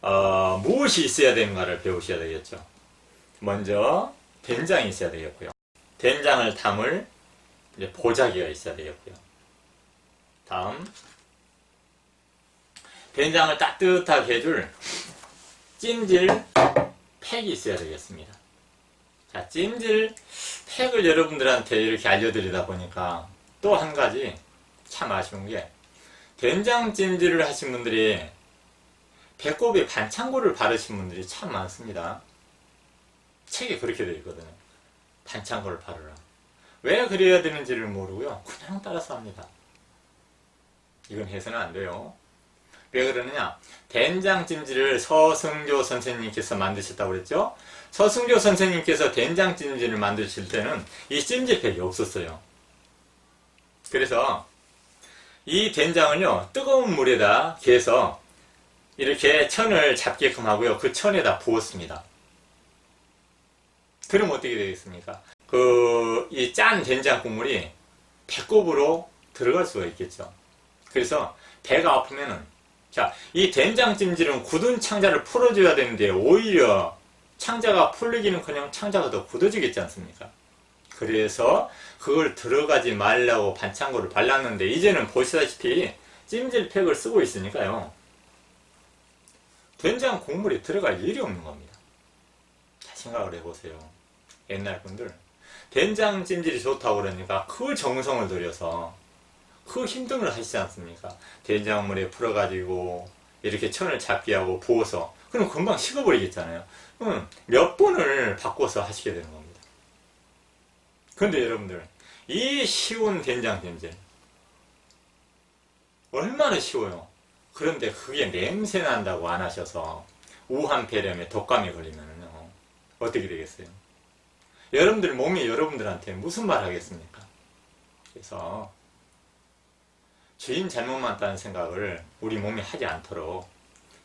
무엇이 있어야 되는가를 배우셔야 되겠죠. 먼저 된장이 있어야 되겠고요. 된장을 담을 이제 보자기가 있어야 되겠고요. 다음, 된장을 따뜻하게 해줄 찜질 팩이 있어야 되겠습니다. 자, 찜질 팩을 여러분들한테 이렇게 알려드리다 보니까 또 한 가지 참 아쉬운 게, 된장 찜질을 하신 분들이 배꼽에 반창고를 바르신 분들이 참 많습니다. 책에 그렇게 되어 있거든요. 반창고를 바르라. 왜 그래야 되는지를 모르고요, 그냥 따라서 합니다. 이건 해서는 안 돼요. 왜 그러느냐? 된장 찜질을 서승조 선생님께서 만드셨다고 그랬죠? 서승조 선생님께서 된장 찜질을 만드실 때는 이 찜질팩이 없었어요. 그래서 이 된장을요, 뜨거운 물에다 개서 이렇게 천을 잡게끔 하고요, 그 천에다 부었습니다. 그럼 어떻게 되겠습니까? 이 짠 된장 국물이 배꼽으로 들어갈 수가 있겠죠. 그래서 배가 아프면은, 자, 이 된장 찜질은 굳은 창자를 풀어줘야 되는데 오히려 창자가 풀리기는커녕 창자가 더 굳어지겠지 않습니까? 그래서 그걸 들어가지 말라고 반창고를 발랐는데, 이제는 보시다시피 찜질팩을 쓰고 있으니까요, 된장 국물이 들어갈 일이 없는 겁니다. 자, 생각을 해보세요. 옛날 분들 된장 찜질이 좋다고 그러니까 그 정성을 들여서 그 힘든 걸 하시지 않습니까? 된장물에 풀어가지고 이렇게 천을 잡게 하고 부어서, 그럼 금방 식어버리겠잖아요. 몇 번을 바꿔서 하시게 되는 겁니다. 그런데 여러분들, 이 쉬운 된장 찜질 얼마나 쉬워요. 그런데 그게 냄새 난다고 안 하셔서 우한폐렴에 독감이 걸리면요, 어떻게 되겠어요? 여러분들 몸이 여러분들한테 무슨 말 하겠습니까? 그래서 주인 잘못 많다는 생각을 우리 몸이 하지 않도록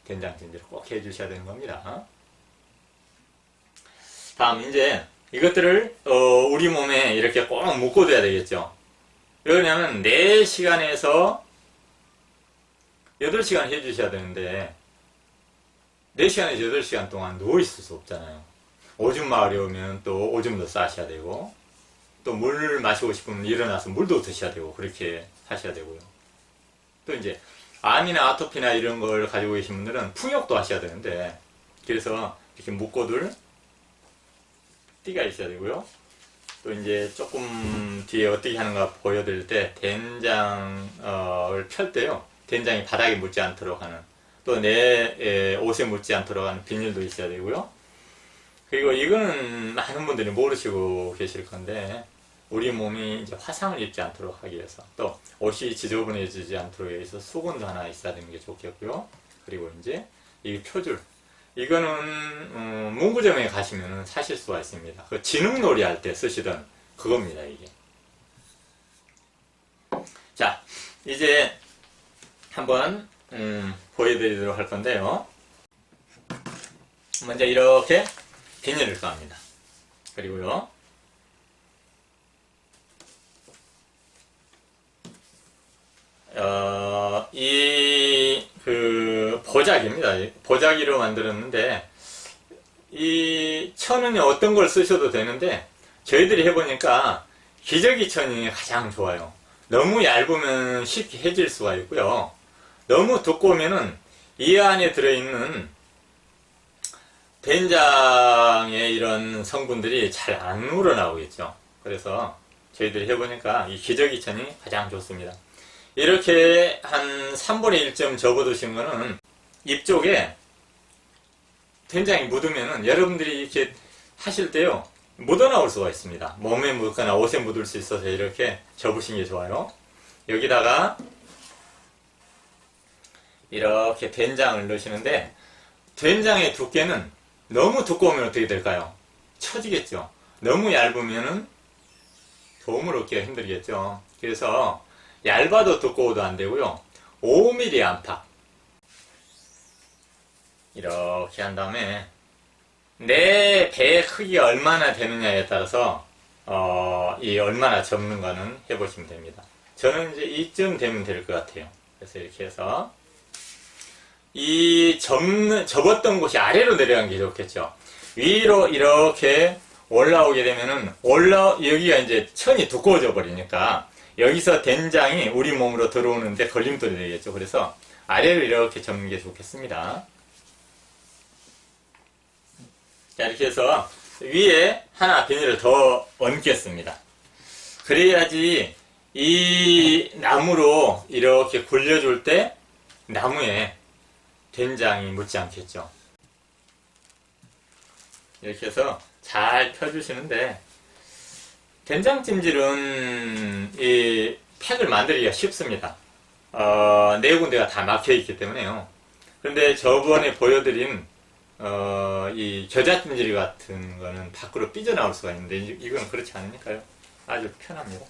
된장찜질을 꼭 해주셔야 되는 겁니다. 다음, 이제 이것들을 우리 몸에 이렇게 꼭 묶어둬야 되겠죠. 왜냐하면 4시간에서 8시간 해주셔야 되는데 4시간에서 8시간 동안 누워있을 수 없잖아요. 오줌 마을에 오면 또 오줌도 싸셔야 되고, 또 물 마시고 싶으면 일어나서 물도 드셔야 되고, 그렇게 하셔야 되고요. 또 이제 암이나 아토피나 이런 걸 가지고 계신 분들은 풍욕도 하셔야 되는데, 그래서 이렇게 묶어둘 띠가 있어야 되고요. 또 이제 조금 뒤에 어떻게 하는가 보여드릴 때, 된장을 펼 때요, 된장이 바닥에 묻지 않도록 하는, 또 내 옷에 묻지 않도록 하는 비닐도 있어야 되고요. 그리고 이거는 많은 분들이 모르시고 계실 건데, 우리 몸이 이제 화상을 입지 않도록 하기 위해서, 또 옷이 지저분해지지 않도록 해서 수건도 하나 있어야 되는 게 좋겠고요. 그리고 이제 이 표줄, 이거는 문구점에 가시면 사실 수가 있습니다. 그 진흙놀이 할 때 쓰시던 그겁니다, 이게. 자, 이제 한번 보여드리도록 할 건데요. 먼저 이렇게 비닐을 빻니다. 그리고요, 보자기입니다. 보자기로 만들었는데, 이 천은 어떤 걸 쓰셔도 되는데, 저희들이 해보니까 기저귀 천이 가장 좋아요. 너무 얇으면 쉽게 해질 수가 있고요, 너무 두꺼우면은 이 안에 들어있는 된장의 이런 성분들이 잘 안 우러나오겠죠. 그래서 저희들이 해보니까 이 기저귀 천이 가장 좋습니다. 이렇게 한 3분의 1점 접어두신 거는 입 쪽에 된장이 묻으면은 여러분들이 이렇게 하실 때요, 묻어나올 수가 있습니다. 몸에 묻거나 옷에 묻을 수 있어서 이렇게 접으신 게 좋아요. 여기다가 이렇게 된장을 넣으시는데, 된장의 두께는 너무 두꺼우면 어떻게 될까요? 처지겠죠. 너무 얇으면은 도움을 얻기가 힘들겠죠. 그래서 얇아도 두꺼워도 안 되고요, 5mm 안팎 이렇게 한 다음에 내 배의 크기가 얼마나 되느냐에 따라서 이 얼마나 접는가는 해보시면 됩니다. 저는 이제 이쯤 되면 될 것 같아요. 그래서 이렇게 해서 이 접었던 곳이 아래로 내려간 게 좋겠죠. 위로 이렇게 올라오게 되면은 여기가 이제 천이 두꺼워져 버리니까 여기서 된장이 우리 몸으로 들어오는데 걸림돌이 되겠죠. 그래서 아래로 이렇게 접는 게 좋겠습니다. 자, 이렇게 해서 위에 하나 비닐을 더 얹겠습니다. 그래야지 이 나무로 이렇게 굴려줄 때 나무에 된장이 묻지 않겠죠. 이렇게 해서 잘 펴주시는데, 된장찜질은 이 팩을 만들기가 쉽습니다. 네 군데가 다 막혀있기 때문에요. 근데 저번에 보여드린 이 겨자찜질 같은 거는 밖으로 삐져나올 수가 있는데, 이건 그렇지 않으니까요. 아주 편합니다.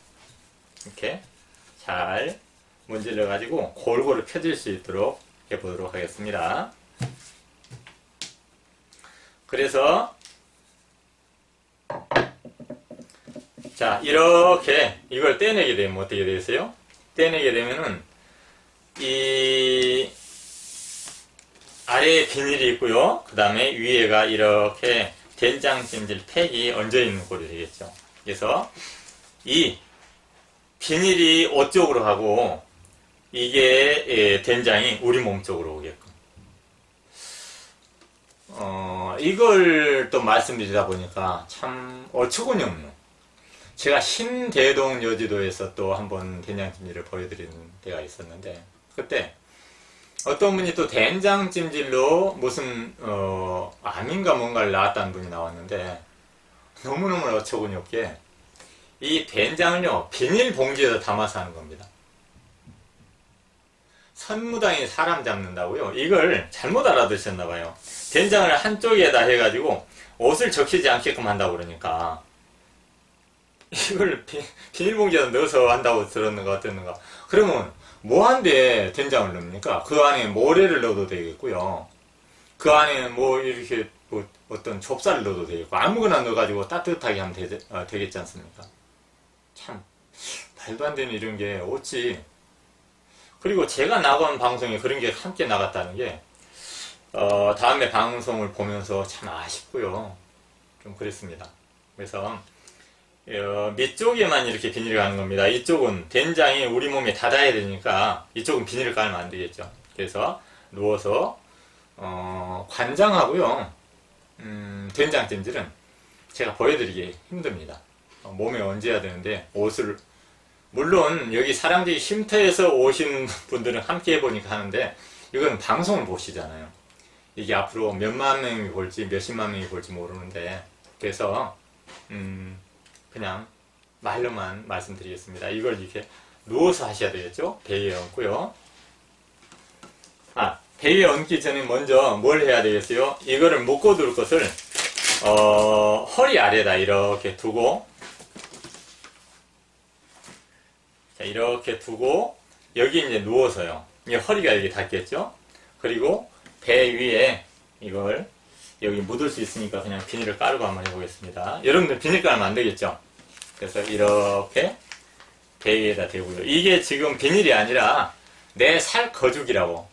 이렇게 잘 문질러 가지고 골고루 펴질 수 있도록 해보도록 하겠습니다. 그래서 자, 이렇게 이걸 떼내게 되면 어떻게 되겠어요? 떼내게 되면은 이 아래에 비닐이 있고요. 그 다음에 위에가 이렇게 된장찜질 팩이 얹어 있는 꼴이 되겠죠. 그래서 이 비닐이 옷 쪽으로 가고 이게 된장이 우리 몸 쪽으로 오게끔. 이걸 또 말씀드리다 보니까 참 어처구니 없는. 제가 신대동 여지도에서 또 한번 된장찜질을 보여드린 때가 있었는데, 그때 어떤 분이 또 된장찜질로 무슨 암인가 뭔가를 낳았다는 분이 나왔는데, 너무너무 어처구니 없게 이 된장을요 비닐봉지에다 담아서 하는 겁니다. 선무당이 사람 잡는다고요? 이걸 잘못 알아두셨나봐요. 된장을 한쪽에다 해가지고 옷을 적시지 않게끔 한다고 그러니까 이걸 비닐봉지에다 넣어서 한다고 들었는가 어땠는가. 그러면 뭐한데 된장을 넣습니까? 그 안에 모래를 넣어도 되겠고요. 그 안에 뭐 이렇게 뭐 어떤 좁쌀을 넣어도 되겠고, 아무거나 넣어가지고 따뜻하게 하면 되겠지 않습니까? 참 말도 안 되는 이런 게 어찌. 그리고 제가 나간 방송에 그런 게 함께 나갔다는 게 다음에 방송을 보면서 참 아쉽고요. 좀 그랬습니다. 그래서 밑쪽에만 이렇게 비닐을 가는 겁니다. 이쪽은 된장이 우리 몸에 닿아야 되니까 이쪽은 비닐을 깔면 안 되겠죠. 그래서 누워서 관장하고요. 된장찜질은 제가 보여드리기 힘듭니다. 몸에 얹어야 되는데 옷을, 물론 여기 사랑제기 쉼터에서 오신 분들은 함께 해보니까 하는데, 이건 방송을 보시잖아요. 이게 앞으로 몇만 명이 볼지 몇십만 명이 볼지 모르는데, 그래서 그냥 말로만 말씀드리겠습니다. 이걸 이렇게 누워서 하셔야 되겠죠. 배 위에 얹고요. 배 위에 얹기 전에 먼저 뭘 해야 되겠어요? 이거를 묶어둘 것을 허리 아래다 이렇게 두고, 자, 이렇게 두고 여기 이제 누워서요. 이게 허리가 여기 닿겠죠? 그리고 배 위에 이걸 여기 묻을 수 있으니까 그냥 비닐을 깔고 한번 해보겠습니다. 여러분들 비닐 깔면 안 되겠죠? 그래서 이렇게 배 위에다 대고요. 이게 지금 비닐이 아니라 내 살 거죽이라고,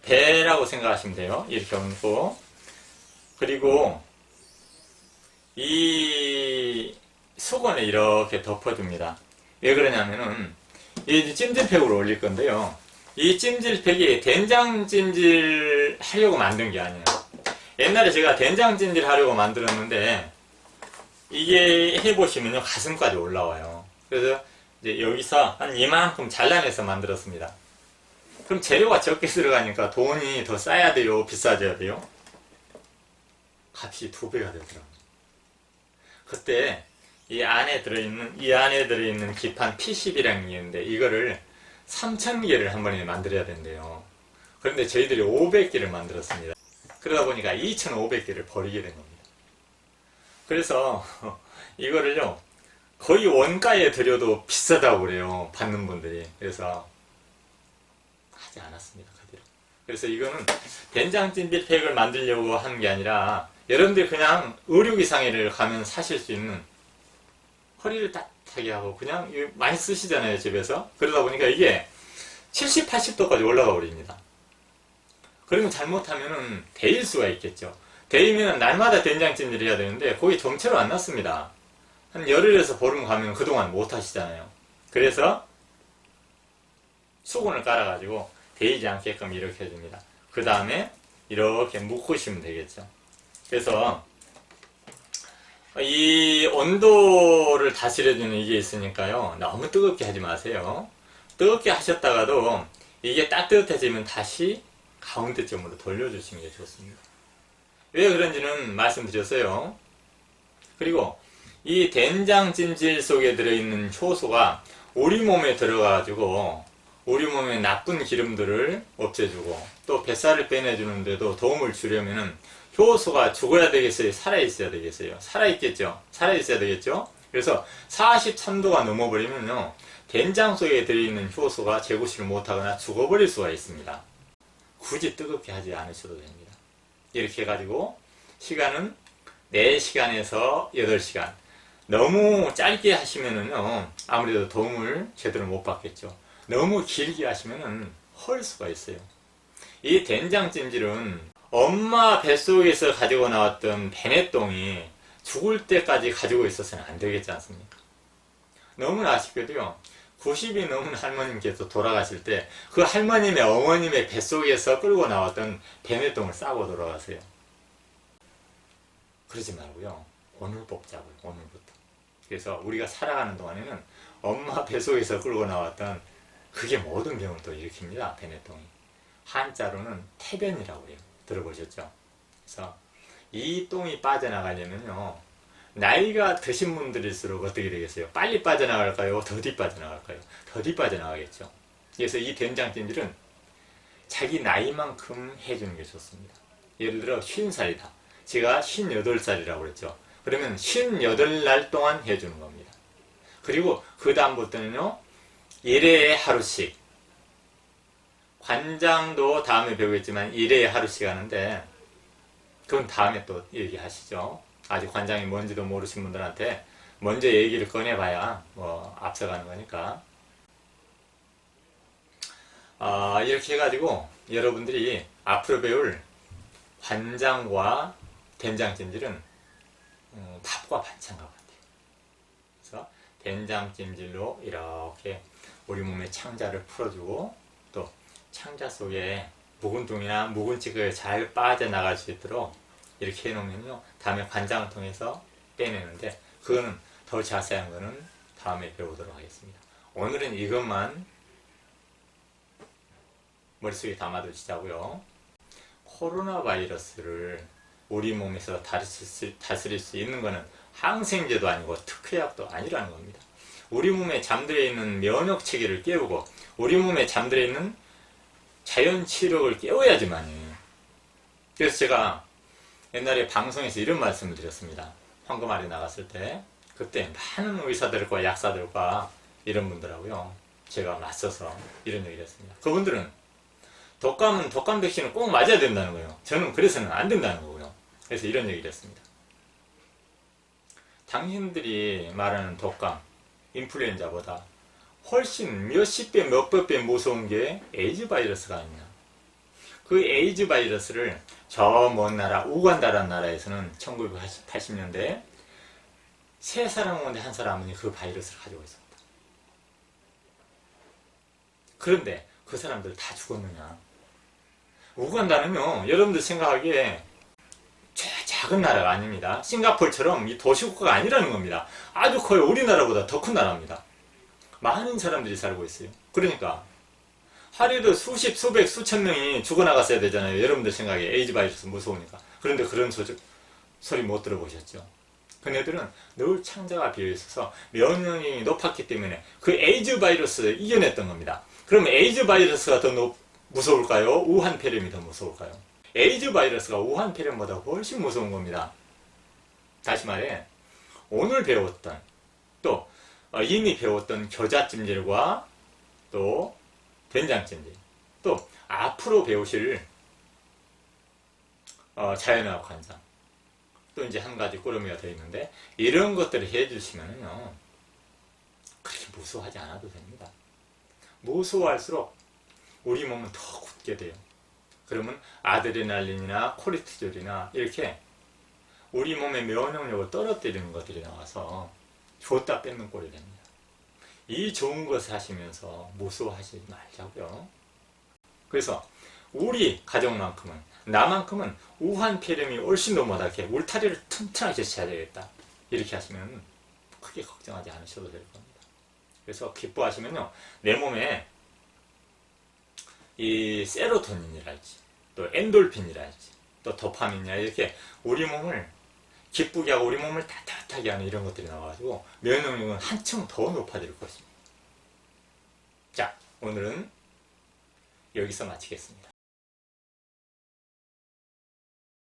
배라고 생각하시면 돼요. 이렇게 얹고, 그리고 이 수건에 이렇게 덮어줍니다. 왜 그러냐면은 이 찜질팩으로 올릴 건데요. 이 찜질팩이 된장찜질 하려고 만든 게 아니에요. 옛날에 제가 된장찜질 하려고 만들었는데, 이게 해보시면요 가슴까지 올라와요. 그래서 이제 여기서 한 이만큼 잘라내서 만들었습니다. 그럼 재료가 적게 들어가니까 돈이 더 싸야 돼요, 비싸져야 돼요? 값이 2배가 되더라고요. 그때 이 안에 들어있는 기판 P10이라는 게 있는데, 이거를 3,000개를 한 번에 만들어야 된대요. 그런데 저희들이 500개를 만들었습니다. 그러다 보니까 2,500개를 버리게 된 겁니다. 그래서 이거를요 거의 원가에 들여도 비싸다고 그래요, 받는 분들이. 그래서 하지 않았습니다, 그대로. 그래서 이거는 된장찜질팩을 만들려고 하는 게 아니라, 여러분들이 그냥 의료기상에를 가면 사실 수 있는, 허리를 따뜻하게 하고 그냥 많이 쓰시잖아요, 집에서. 그러다 보니까 이게 70, 80도까지 올라가 버립니다. 그러면 잘못하면은 데일 수가 있겠죠. 데이면 날마다 된장찜질을 해야 되는데 거기 점체로 안 났습니다. 한 열흘에서 보름 가면 그동안 못 하시잖아요. 그래서 수건을 깔아가지고 데이지 않게끔 이렇게 해줍니다. 그 다음에 이렇게 묶으시면 되겠죠. 그래서 이 온도를 다스려주는 이게 있으니까요. 너무 뜨겁게 하지 마세요. 뜨겁게 하셨다가도 이게 따뜻해지면 다시 가운데점으로 돌려주시는 게 좋습니다. 왜 그런지는 말씀드렸어요. 그리고 이 된장찜질 속에 들어있는 효소가 우리 몸에 들어가가지고 우리 몸의 나쁜 기름들을 없애주고 또 뱃살을 빼내주는데도 도움을 주려면은 효소가 죽어야 되겠어요? 살아있어야 되겠어요? 살아있겠죠? 살아있어야 되겠죠? 그래서 43도가 넘어버리면요, 된장 속에 들어있는 효소가 재구시를 못하거나 죽어버릴 수가 있습니다. 굳이 뜨겁게 하지 않으셔도 됩니다. 이렇게 해가지고 시간은 4시간에서 8시간. 너무 짧게 하시면은요, 아무래도 도움을 제대로 못 받겠죠. 너무 길게 하시면은 헐 수가 있어요. 이 된장찜질은 엄마 뱃속에서 가지고 나왔던 베네똥이 죽을 때까지 가지고 있어서는 안 되겠지 않습니까? 너무나 아쉽게도요, 90이 넘은 할머님께서 돌아가실 때 그 할머님의 어머님의 뱃속에서 끌고 나왔던 베네똥을 싸고 돌아가세요. 그러지 말고요, 오늘 뽑자고요. 오늘부터. 그래서 우리가 살아가는 동안에는 엄마 뱃속에서 끌고 나왔던 그게 모든 병을 또 일으킵니다. 베네똥이. 한자로는 태변이라고 해요. 들어보셨죠? 그래서 이 똥이 빠져나가려면요, 나이가 드신 분들일수록 어떻게 되겠어요? 빨리 빠져나갈까요? 더디 빠져나갈까요? 더디 빠져나가겠죠. 그래서 이 된장찜질은 자기 나이만큼 해주는 게 좋습니다. 예를 들어 50살이다. 제가 58살이라고 그랬죠. 그러면 58날 동안 해주는 겁니다. 그리고 그 다음부터는요, 1회에 하루씩, 관장도 다음에 배우겠지만 1회에 하루씩 하는데 그건 다음에 또 얘기하시죠. 아직 관장이 뭔지도 모르신 분들한테 먼저 얘기를 꺼내봐야 뭐 앞서가는 거니까. 이렇게 해가지고 여러분들이 앞으로 배울 관장과 된장찜질은 밥과 반찬과 같아요. 그래서 된장찜질로 이렇게 우리 몸의 창자를 풀어주고 또 창자 속에 묵은 똥이나 묵은 찌꺼기가 잘 빠져나갈 수 있도록 이렇게 해놓으면요, 다음에 관장을 통해서 빼내는데 그거는 더 자세한 거는 다음에 배우도록 하겠습니다. 오늘은 이것만 머릿속에 담아두시자고요. 코로나 바이러스를 우리 몸에서 다스릴 수 있는 거는 항생제도 아니고 특효약도 아니라는 겁니다. 우리 몸에 잠들어 있는 면역 체계를 깨우고 우리 몸에 잠들어 있는 자연 치력을 깨워야지만요. 그래서 제가 옛날에 방송에서 이런 말씀을 드렸습니다. 황금알이 나갔을 때 그때 많은 의사들과 약사들과 이런 분들하고요, 제가 맞서서 이런 얘기를 했습니다. 그분들은 독감은 독감 백신을 꼭 맞아야 된다는 거예요. 저는 그래서는 안 된다는 거고요. 그래서 이런 얘기를 했습니다. 당신들이 말하는 독감, 인플루엔자보다 훨씬 몇십 배, 몇백 배 무서운 게 에이즈 바이러스가 아니냐. 그 에이즈 바이러스를 저 먼 나라, 우간다라는 나라에서는 1980년대에 3사람 가운데 한 사람이 그 바이러스를 가지고 있었다. 그런데 그 사람들 다 죽었느냐. 우간다는요, 여러분들 생각하기에 작은 나라가 아닙니다. 싱가포르처럼 이 도시국가가 아니라는 겁니다. 아주 커요. 우리나라보다 더 큰 나라입니다. 많은 사람들이 살고 있어요. 그러니까 하루에도 수십, 수백, 수천 명이 죽어나갔어야 되잖아요. 여러분들 생각에 에이즈 바이러스 무서우니까. 그런데 그런 소리 못 들어보셨죠? 그네들은 늘 창자가 비어있어서 면역력이 높았기 때문에 그 에이즈 바이러스를 이겨냈던 겁니다. 그럼 에이즈 바이러스가 더 무서울까요? 우한폐렴이 더 무서울까요? 에이즈 바이러스가 우한폐렴보다 훨씬 무서운 겁니다. 다시 말해, 오늘 배웠던 또 이미 배웠던 겨자찜질과 또 된장찜질, 또 앞으로 배우실 자연화학 관장, 또 이제 한 가지 꾸러미가 되어 있는데 이런 것들을 해주시면요, 그렇게 무서워하지 않아도 됩니다. 무서워할수록 우리 몸은 더 굳게 돼요. 그러면 아드레날린이나 코르티졸이나 이렇게 우리 몸의 면역력을 떨어뜨리는 것들이 나와서 줬다 뺏는 꼴이 됩니다. 이 좋은 것을 하시면서 무서워하지 말자고요. 그래서 우리 가족만큼은, 나만큼은 우한 폐렴이 훨씬 더 못하게 울타리를 튼튼하게 쳐야 되겠다. 이렇게 하시면 크게 걱정하지 않으셔도 될 겁니다. 그래서 기뻐하시면요, 내 몸에 이 세로토닌이랄지 또 엔돌핀이랄지 또 도파민이나 이렇게 우리 몸을 기쁘게 하고 우리 몸을 따뜻하게 하는 이런 것들이 나와가지고 면역력은 한층 더 높아질 것입니다. 자, 오늘은 여기서 마치겠습니다.